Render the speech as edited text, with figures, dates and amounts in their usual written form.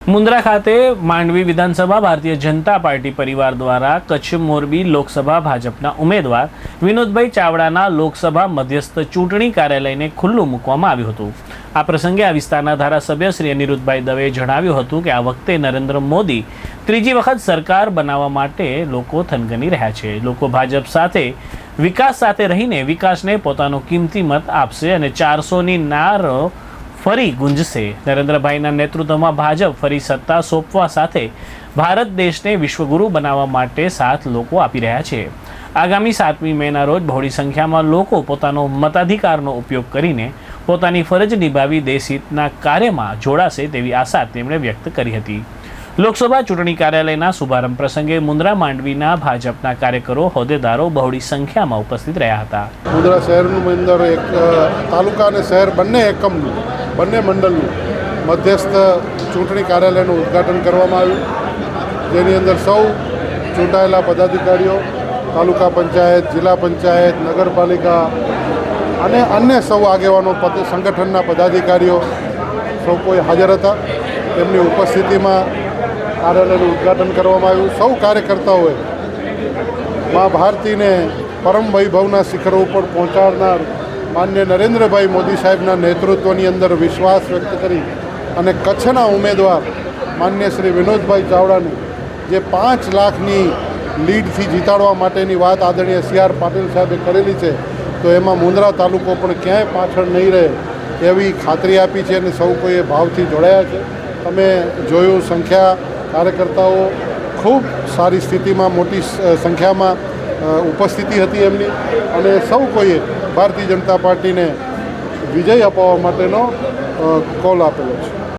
મુન્દ્રા ખાતે માંડવી વિધાનસભા ભારતીય જનતા પાર્ટી પરિવાર દ્વારા કચ્છ મોરબી લોકસભા ભાજપના ઉમેદવાર વિનોદભાઈ ચાવડાના લોકસભા મધ્યસ્થ ચૂંટણી કાર્યાલયને ખુલ્લું મૂકવામાં આવ્યું હતું। આ પ્રસંગે આ વિસ્તારના ધારાસભ્ય શ્રી અનિરુદ્ધભાઈ દવેએ જણાવ્યું હતું કે આ વખતે નરેન્દ્ર મોદી ત્રીજી વખત સરકાર બનાવવા માટે લોકો થનગની રહ્યા છે। લોકો ભાજપ સાથે વિકાસ સાથે રહીને વિકાસને પોતાનો કિંમતી મત આપશે અને 400ની નારો ફરી ગુંજશે। નરેન્દ્રભાઈના નેતૃત્વમાં ભાજપ ફરી સત્તા સોંપવા સાથે ભારત દેશને વિશ્વગુરુ બનાવવા માટે સાથ લોકો આપી રહ્યા છે। આગામી 7મી મેના રોજ બહોળી સંખ્યામાં લોકો પોતાનો મતાધિકારનો ઉપયોગ કરીને પોતાની ફરજ નિભાવી દેશહિતના કાર્યમાં જોડાશે તેવી આશા તેમણે વ્યક્ત કરી હતી। લોકસભા ચૂંટણી કાર્યાલયના શુભારંભ પ્રસંગે મુન્દ્રા માંડવીના ભાજપના કાર્યકરો હોદ્દેદારો બહોળી સંખ્યામાં ઉપસ્થિત રહ્યા હતા। મુન્દ્રા શહેરની અંદર એક તાલુકા અને શહેર બંને એકમનું બંને મંડળનું મધ્યસ્થ ચૂંટણી કાર્યાલયનું ઉદ્ઘાટન કરવામાં આવ્યું, જેની અંદર સૌ ચૂંટાયેલા પદાધિકારીઓ, તાલુકા પંચાયત, જિલ્લા પંચાયત, નગરપાલિકા અને અન્ય સૌ આગેવાનો સંગઠનના પદાધિકારીઓ સૌ કોઈ હાજર હતા। તેમની ઉપસ્થિતિમાં કાર્યાલયનું ઉદ્ઘાટન કરવામાં આવ્યું। સૌ કાર્યકર્તાઓએ મા ભારતીને પરમ વૈભવના શિખરો ઉપર પહોંચાડનાર માન્ય નરેન્દ્રભાઈ મોદી સાહેબના નેતૃત્વની અંદર વિશ્વાસ વ્યક્ત કરી અને કચ્છના ઉમેદવાર માન્ય શ્રી વિનોદભાઈ ચાવડાને જે 5 લાખની લીડથી જીતાડવા માટેની વાત આદરણીય સી.આર. પાટીલ સાહેબે કરેલી છે, તો એમાં મુન્દ્રા તાલુકો પણ ક્યાંય પાછળ નહીં રહે એવી ખાતરી આપી છે અને સૌ કોઈએ ભાવથી જોડાયા છે। તમે જોયું, સંખ્યા કાર્યકર્તાઓ ખૂબ સારી સ્થિતિમાં મોટી સંખ્યામાં ઉપસ્થિતિ હતી એમની, અને સૌ કોઈએ ભારતીય જનતા પાર્ટીને વિજય અપાવવા માટેનો કોલ આપેલો છે।